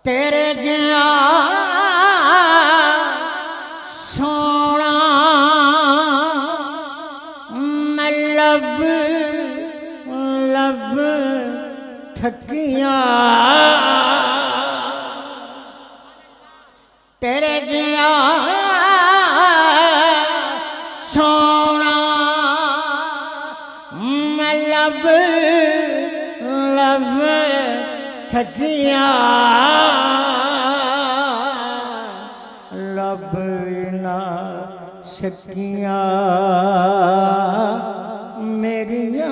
तेरे जिया सोना मैं लब लब थकिया तेरे जिया सोना मैं लब लब थकिया लब ना सकिया मेरिया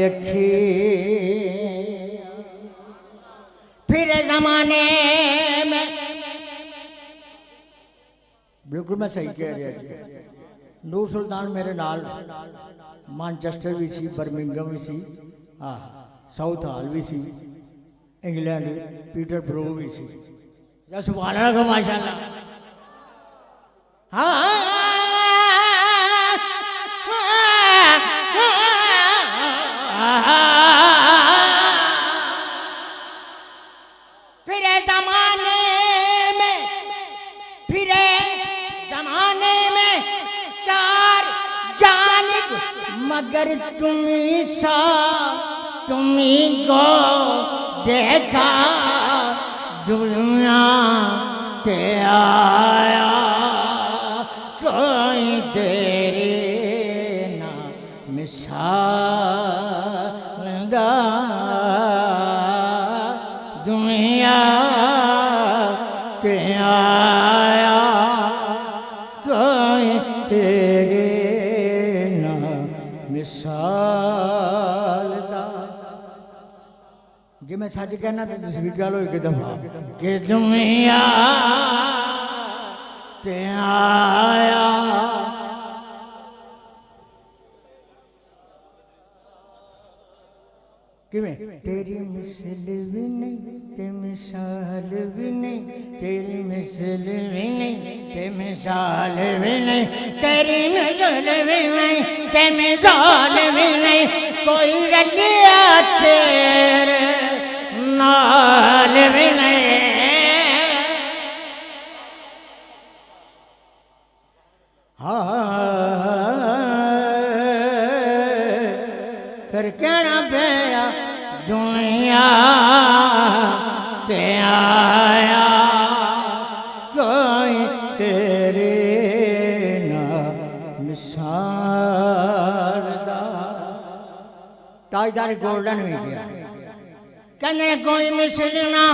अखी फिर जमाने में बिल्कुल मैं सही कह रहा जी। नूर सुल्तान मेरे नाल मैनचेस्टर भी सी बर्मिंघम भी सी हाँ साउथ हाल भी सी इंग्लैंड पीटरब्रो भी सी या सुभान अल्लाह माशाल्लाह हाँ मगर तुम्ही को देखा दुनिया ते आया कोई तेरे ना मिसाल दा दुनिया ते आया कोई तेरे मिसाल दा जे मैं सच कहना तो दूसरी गल हो एक दफा कि दुनिया ते आया किवें तेरी मिसल भी नहीं ते मिसाल भी नहीं तेरी मिसल भी नहीं ते मिसाल भी नहीं तेरी मिसल भी नहीं ते मिसाल भी नहीं कोई रलिया तेरे नाल भी नहीं फिर कहना पिया दुनिया ते आया कोई तेरे ना मिसाल दा ताजदार गोल्डन भी गया कहने कोई मिसल ना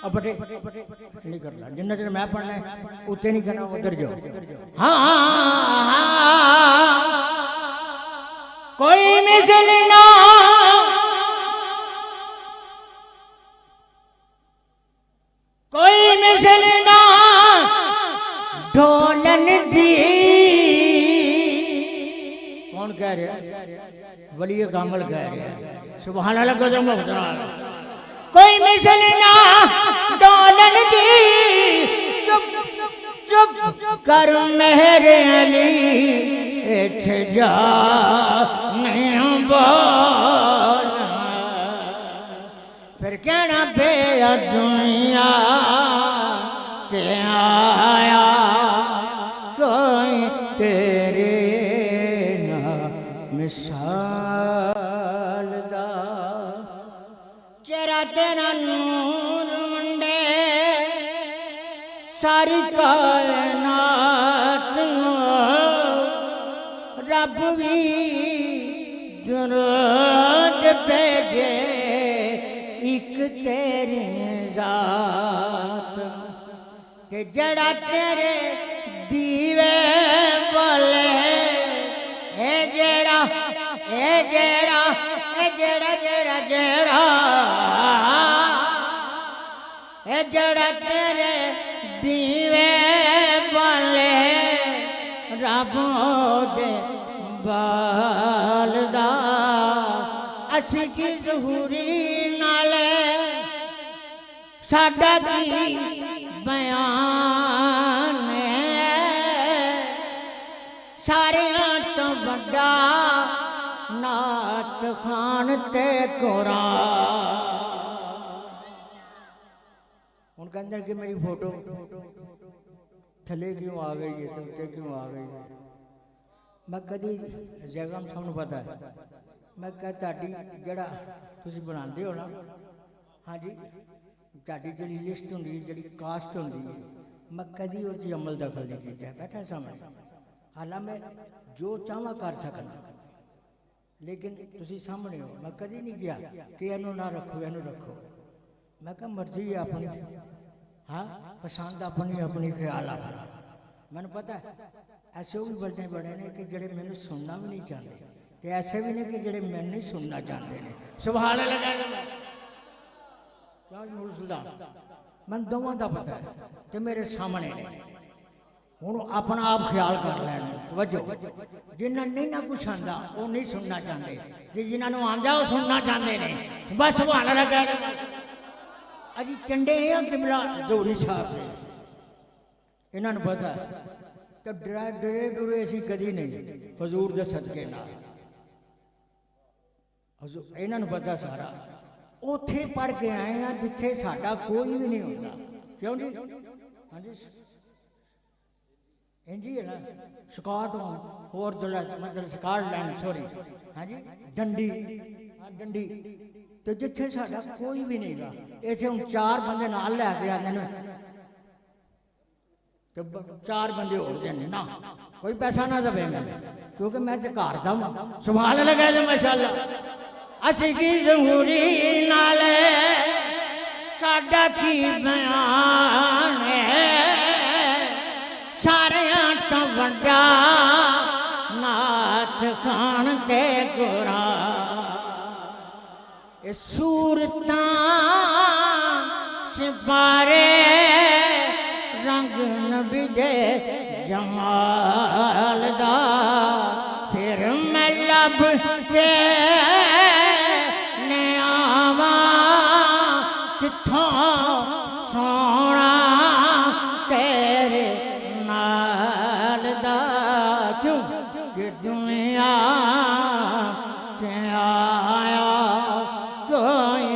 अब बटे नहीं करना जिन्ना चर मैं पढ़ना उत्ते नहीं करना उधर जाओ हाँ कोई मिसल ना कोई मिसल ना ढोलन दी कौन कह रहा वली कामल कह रहा सुभान अल्लाह को कोई मिसल ना ढोलन दी चुप कर मेरे अली इत्थे जा नहीं बोल फिर कहना पिया दुनिया ते आया कोई तेरे ना मिसाल दा चेहरा तेरा नूर मंडे सारी कायनात रब भी दुरूद भेजे एक तेरी जात ते जड़ा तेरे दीवे बोले ए जड़ा ए जड़ा तेरे दीवे बोले रब दे बालदा अच्छी की ज़हूरी नाले साडा की बयान सारे तो बड़ा नात खान ते कुरान कहते कि मेरी फोटो थले क्यों आ गई है, तो उत्ते क्यों आ गई है। मैं कभी जगह सबनों पता है, मैं कहा ताड़ी जड़ा तुसी बनाते हो ना, हाँ जी ताड़ी जी लिस्ट होंगी जी कास्ट होंगी है, मैं कभी वो अमल दखल नहीं किया। बैठा सामने, हालांकि मैं जो चाहवा कर सकता, लेकिन तुसी सामने हो, मैं कभी नहीं किया कि इनू ना रखो इनू रखो। मैं कहा मर्जी है अपनी, हाँ पसंद अपनी अपनी ख्याल अपना। मैंने पता है ऐसे भी बड़े बड़े ने कि जड़े मैंने सुनना भी नहीं चाहते, तो ऐसे भी ने कि जड़े मैंने नहीं सुनना चाहते हैं। सुभान अल्लाह। क्या नूर सुल्तान मैं दोवां का पता है, तो मेरे सामने ने हूँ अपना आप ख्याल कर लैन। तवज्जो, जिन्हें नहीं ना कुछ आंदा वो नहीं सुनना चाहते, जो जिन्होंने आंदा वो सुनना चाहते हैं। बस सुभान अल्लाह कह दो। अजी चंडे हैं किबला जोरी साहब से, इन्होंने पता तो डरे डुरे असी कदी नहीं हजूर के सदके नाल। इन्होंने पता सारा उथे पढ़ के आए हैं जिथे साडा कोई भी नहीं होता। क्यों जी? हाँ जी इंजी है ना, स्कॉटलैंड और जो मतलब स्कॉटलैंड सॉरी, हाँ जी डंडी, हाँ डंडी, तो जिथे साडा कोई भी नहीं गा, इसे हम 4 बंदे नाल लैके आते हैं, तो 4 बंदे हो जाने ना, कोई पैसा ना दे मैं, क्योंकि मैं तो घर दा हूं। सुभान अल्लाह कह दे माशाअल्लाह। असी की जमहूरी नाले साडा की बयान है, सारियां तो वड्डा नाथ खान ते कुरान। सूरतां सिपारे रंग नबी दे जमाल दा, फिर मैं लब के ने आवा किथों सोना तेरे नाल दा। क्यों कि दुनिया से आया कोई